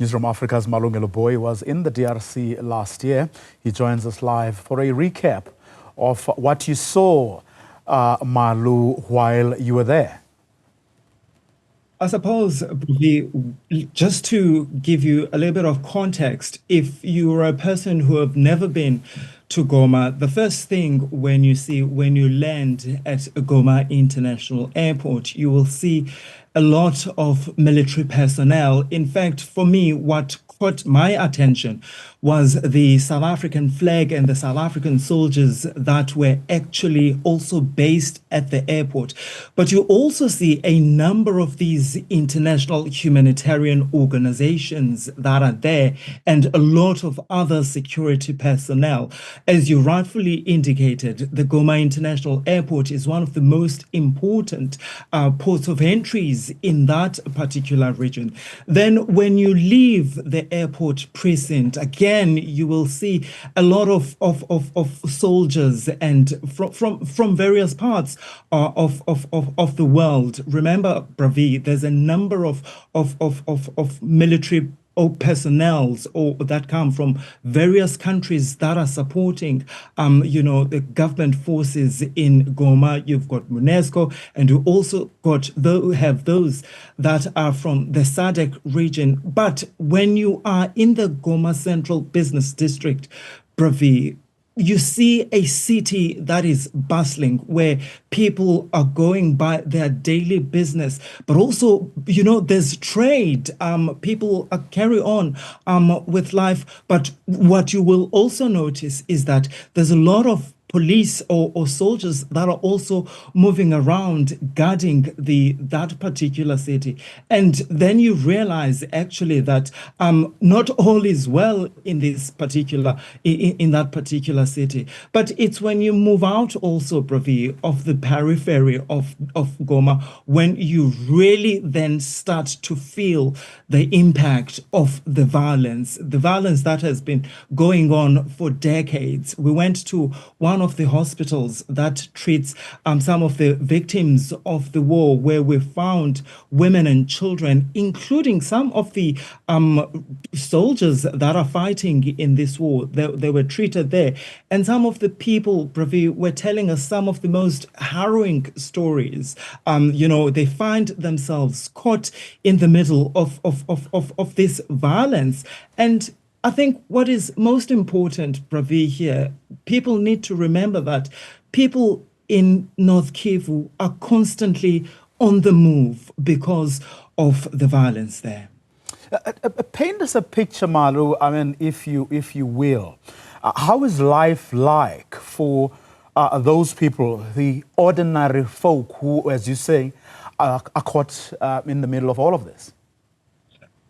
Newzroom Afrika's Malungelo Booi was in the DRC last year. He joins us live for a recap of what you saw, Malu, while you were there. I suppose, just to give you a little bit of context, if you're a person who have never been to Goma, the first thing when you land at Goma International Airport, you will see a lot of military personnel. In fact, for me, what caught my attention was the South African flag and the South African soldiers that were actually also based at the airport. But you also see a number of these international humanitarian organizations that are there and a lot of other security personnel. As you rightfully indicated, the Goma International Airport is one of the most important ports of entries in that particular region. Then when you leave the airport precinct, again, you will see a lot of soldiers and from various parts of the world. Remember, Bravi, there's a number of military personnel that come from various countries that are supporting, the government forces in Goma. You've got UNESCO, and you also have those that are from the SADC region. But when you are in the Goma Central Business District, Bravi, you see a city that is bustling, where people are going by their daily business, but also, there's trade. People carry on with life. But what you will also notice is that there's a lot of police or soldiers that are also moving around guarding that particular city. And then you realize actually that not all is well in this particular in that particular city. But it's when you move out also, Bravi, of the periphery of Goma, when you really then start to feel the impact of the violence that has been going on for decades. We went to one of the hospitals that treats some of the victims of the war, where we found women and children, including some of the soldiers that are fighting in this war. They were treated there. And some of the people, Bravi, were telling us some of the most harrowing stories. They find themselves caught in the middle of this violence. And I think what is most important, Bravi, here, people need to remember that people in North Kivu are constantly on the move because of the violence there. Paint us a picture, Malu, if you will. How is life like for those people, the ordinary folk who, as you say, are caught in the middle of all of this?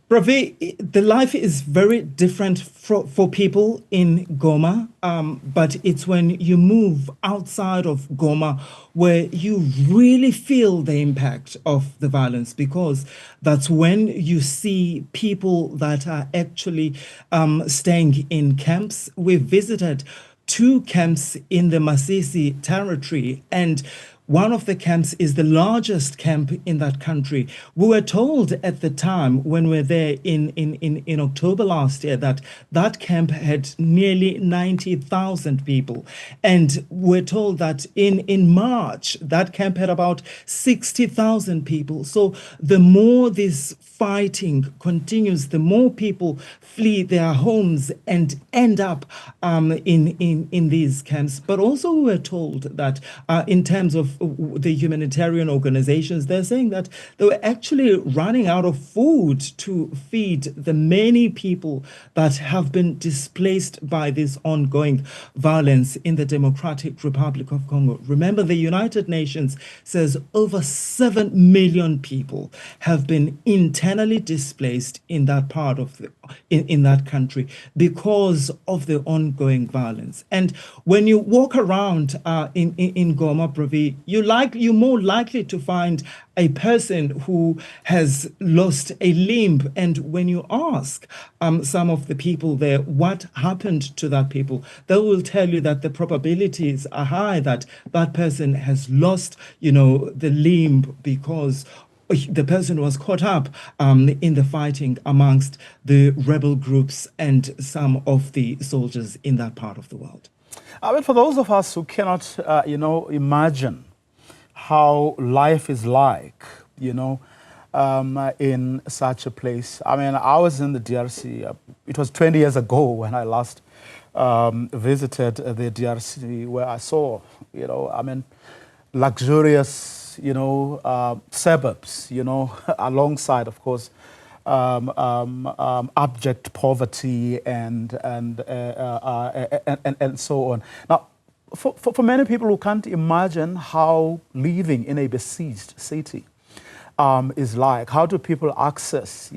Bravi, the life is very different for people in Goma, but it's when you move outside of Goma where you really feel the impact of the violence, because that's when you see people that are actually staying in camps. We visited 2 camps in the Masisi territory, and one of the camps is the largest camp in that country. We were told at the time when we were there in October last year that that camp had nearly 90,000 people. And we're told that in March, that camp had about 60,000 people. So the more this fighting continues, the more people flee their homes and end up in these camps. But also we were told that in terms of the humanitarian organizations, they're saying that they were actually running out of food to feed the many people that have been displaced by this ongoing violence in the Democratic Republic of Congo. Remember, the United Nations says over 7 million people have been internally displaced in that part of in that country because of the ongoing violence. And when you walk around in Goma, Bravi, you're more likely to find a person who has lost a limb. And when you ask some of the people there what happened to that people, they will tell you that the probabilities are high that that person has lost, the limb because the person was caught up in the fighting amongst the rebel groups and some of the soldiers in that part of the world. I mean, for those of us who cannot, imagine how life is like, in such a place. I mean, I was in the DRC. It was 20 years ago when I last visited the DRC, where I saw, luxurious, suburbs, alongside, of course, abject poverty and so on. Now, for many people who can't imagine how living in a besieged city is like, how do people access,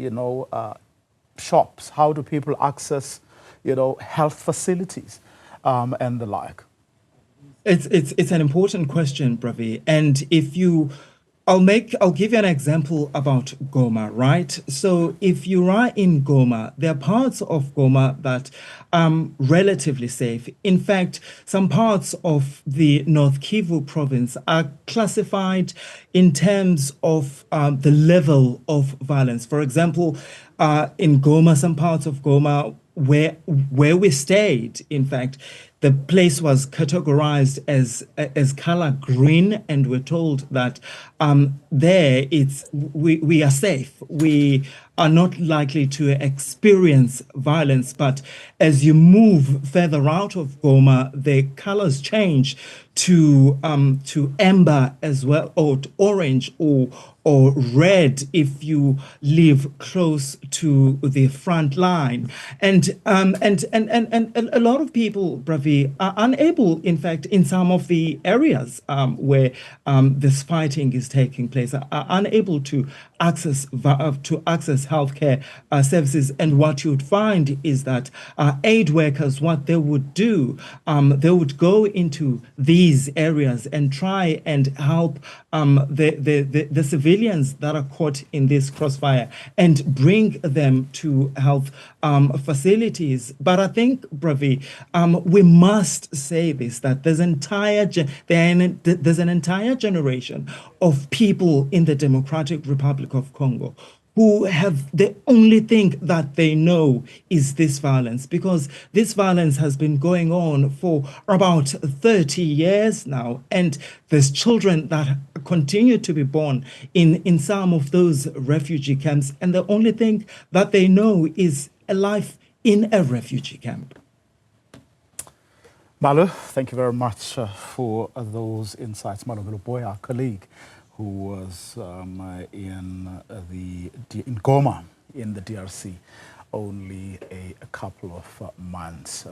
shops? How do people access, health facilities and the like? It's an important question, Bravi. And I'll give you an example about Goma, right? So if you are in Goma, there are parts of Goma that are relatively safe. In fact, some parts of the North Kivu province are classified in terms of the level of violence. For example, in Goma, some parts of Goma where we stayed, in fact, the place was categorized as color green, and we're told that there we are safe. We are not likely to experience violence, but as you move further out of Goma, the colors change to amber as well, or to orange or red if you live close to the front line. And a lot of people, Bravi, are unable, in fact, in some of the areas where this fighting is taking place, are unable to access healthcare services. And what you'd find is that aid workers, what they would do, they would go into these areas and try and help the civilians that are caught in this crossfire and bring them to health facilities. But I think, Bravi, we must say this, that there's an entire generation of people in the Democratic Republic of Congo who have the only thing that they know is this violence, because this violence has been going on for about 30 years now, and there's children that continue to be born in some of those refugee camps, and the only thing that they know is a life in a refugee camp. Malu, thank you very much for those insights. Malungelo Booi, our colleague, who was in Goma in the DRC only a couple of months